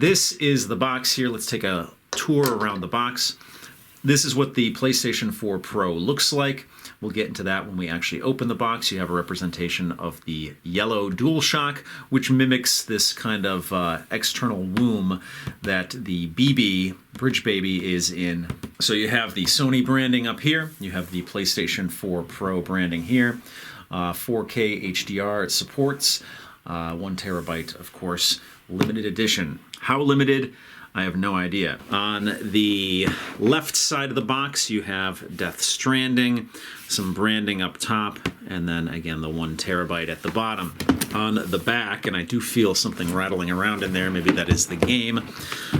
this is the box here. Let's take a tour around the box. This is what the PlayStation 4 Pro looks like. We'll get into that when we actually open the box. You have a representation of the yellow DualShock, which mimics this kind of external womb that the BB, Bridge Baby, is in. So you have the Sony branding up here. You have the PlayStation 4 Pro branding here. 4K HDR it supports. 1 terabyte, of course, limited edition. How limited? I have no idea. On the left side of the box, you have Death Stranding, some branding up top, and then again the 1 terabyte at the bottom. On the back, and I do feel something rattling around in there, maybe that is the game.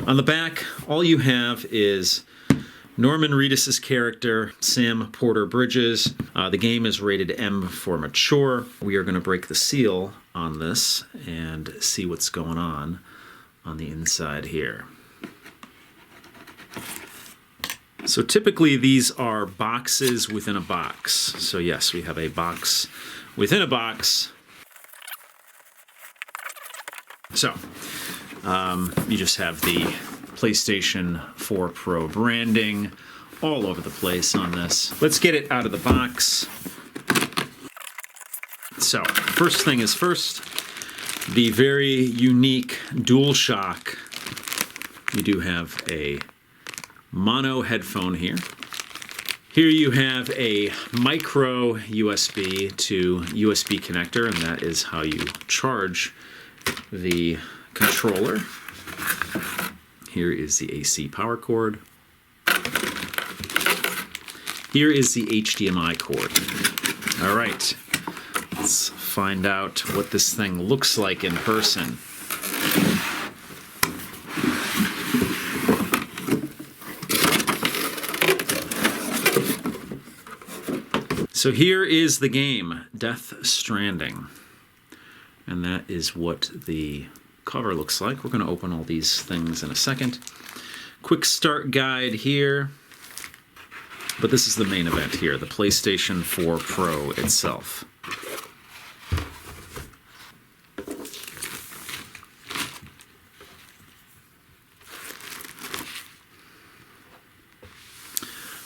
On the back, all you have is Norman Reedus' character, Sam Porter Bridges. The game is rated M for mature. We are going to break the seal on this and see what's going on the inside here. So typically these are boxes within a box. So yes, we have a box within a box. So you just have the PlayStation 4 Pro branding all over the place on this. Let's get it out of the box. So first thing is first, the very unique DualShock. You do have a mono headphone here. Here you have a micro USB to USB connector, and that is how you charge the controller. Here is the AC power cord. Here is the HDMI cord. All right, let's find out what this thing looks like in person. So here is the game, Death Stranding. And that is what the cover looks like. We're going to open all these things in a second. Quick start guide here. But this is the main event here, the PlayStation 4 Pro itself.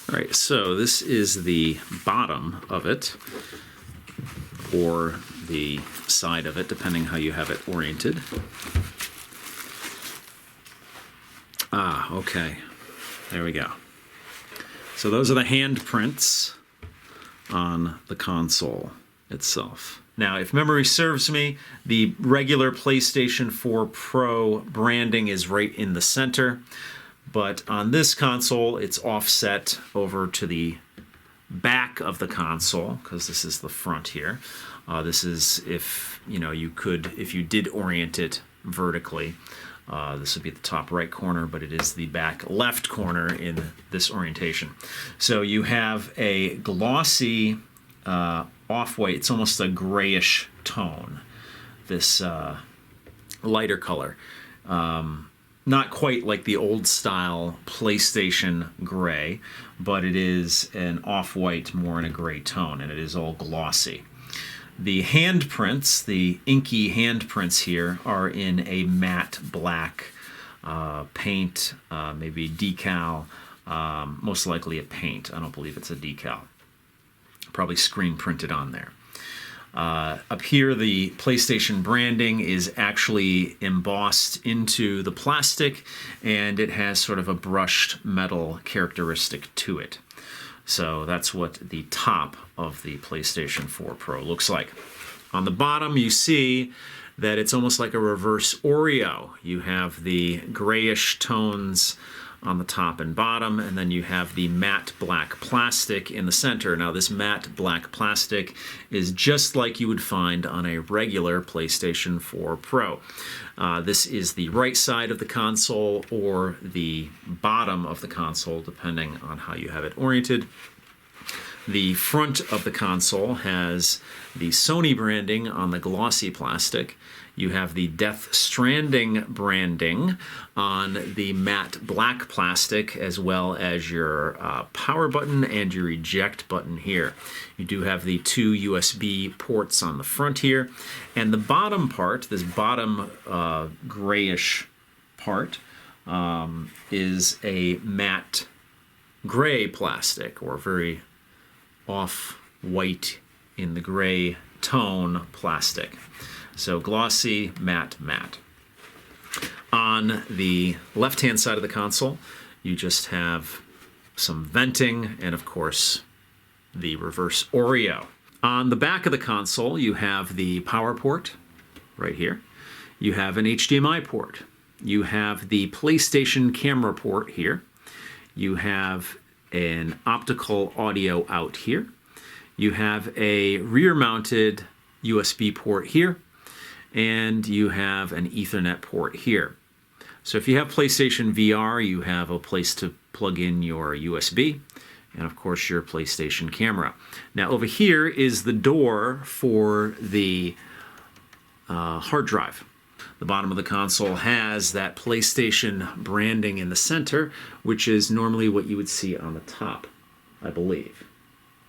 All right, so this is the bottom of it, or the side of it, depending how you have it oriented. Ah, okay. There we go. So those are the handprints on the console itself. Now, if memory serves me, the regular PlayStation 4 Pro branding is right in the center. But on this console, it's offset over to the back of the console, because this is the front here. This is if you did orient it vertically. This would be the top right corner, but it is the back left corner in this orientation. So you have a glossy off-white, it's almost a grayish tone, this lighter color. Not quite like the old style PlayStation gray, but it is an off-white, more in a gray tone, and it is all glossy. The handprints, the inky handprints here, are in a matte black paint, maybe decal, most likely a paint. I don't believe it's a decal. Probably screen printed on there. Up here, the PlayStation branding is actually embossed into the plastic, and it has sort of a brushed metal characteristic to it. So that's what the top of the PlayStation 4 Pro looks like. On the bottom, you see that it's almost like a reverse Oreo. You have the grayish tones on the top and bottom, and then you have the matte black plastic in the center. Now, this matte black plastic is just like you would find on a regular PlayStation 4 Pro. This is the right side of the console or the bottom of the console, depending on how you have it oriented. The front of the console has the Sony branding on the glossy plastic. You have the Death Stranding branding on the matte black plastic, as well as your power button and your eject button here. You do have the 2 USB ports on the front here. And the bottom part, this bottom grayish part is a matte gray plastic, or very off-white in the gray tone plastic. So glossy, matte, matte. On the left-hand side of the console, you just have some venting and, of course, the reverse Oreo. On the back of the console, you have the power port right here. You have an HDMI port. You have the PlayStation camera port here. You have an optical audio out here. You have a rear-mounted USB port here, and you have an Ethernet port here. So if you have PlayStation VR, you have a place to plug in your USB, and of course your PlayStation camera. Now over here is the door for the hard drive. The bottom of the console has that PlayStation branding in the center, which is normally what you would see on the top, I believe.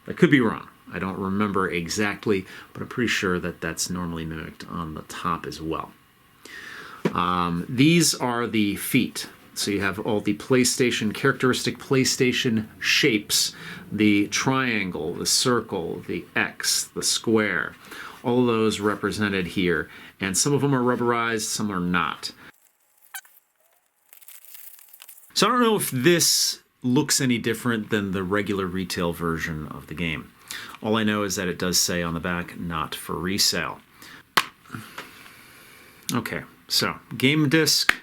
I could be wrong. I don't remember exactly, but I'm pretty sure that that's normally mimicked on the top as well. These are the feet. So you have all the PlayStation, characteristic PlayStation shapes, the triangle, the circle, the X, the square, all of those represented here. And some of them are rubberized, some are not. So I don't know if this looks any different than the regular retail version of the game. All I know is that it does say on the back, not for resale. Okay, so game disc.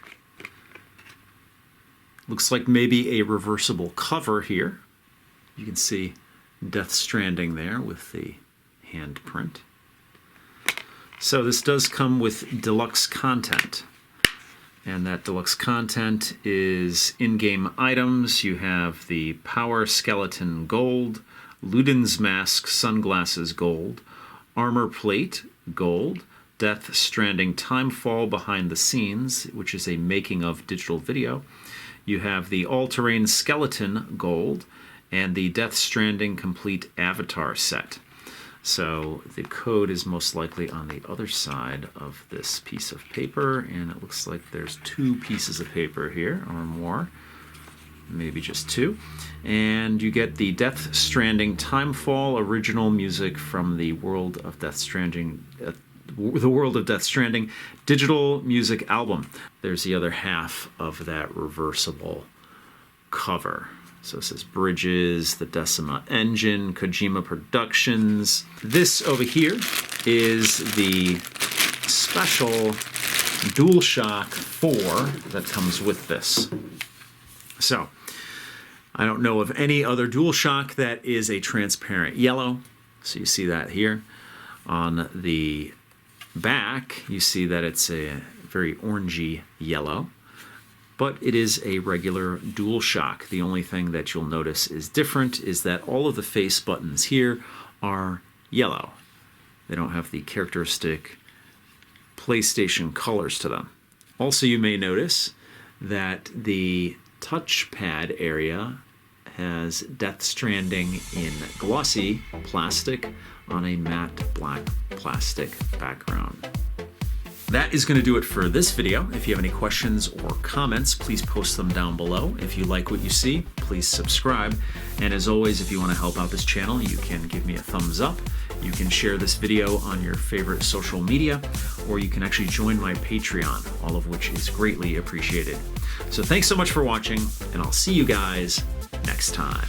Looks like maybe a reversible cover here. You can see Death Stranding there with the handprint. So this does come with deluxe content. And that deluxe content is in-game items. You have the Power Skeleton Gold, Luden's Mask Sunglasses Gold, Armor Plate Gold, Death Stranding Timefall Behind the Scenes, which is a making of digital video. You have the All-Terrain Skeleton Gold, and the Death Stranding Complete Avatar Set. So the code is most likely on the other side of this piece of paper, and it looks like there's 2 pieces of paper here, or more, maybe just 2. And you get the Death Stranding Timefall original music from the World of Death Stranding, the World of Death Stranding digital music album. There's the other half of that reversible cover. So it says Bridges, the Decima Engine, Kojima Productions. This over here is the special DualShock 4 that comes with this. So I don't know of any other DualShock that is a transparent yellow. So you see that here. On the back, you see that it's a very orangey yellow. But it is a regular DualShock. The only thing that you'll notice is different is that all of the face buttons here are yellow. They don't have the characteristic PlayStation colors to them. Also, you may notice that the touchpad area has Death Stranding in glossy plastic on a matte black plastic background. That is going to do it for this video. If you have any questions or comments, please post them down below. If you like what you see, please subscribe. And as always, if you want to help out this channel, you can give me a thumbs up. You can share this video on your favorite social media, or you can actually join my Patreon, all of which is greatly appreciated. So thanks so much for watching, and I'll see you guys next time.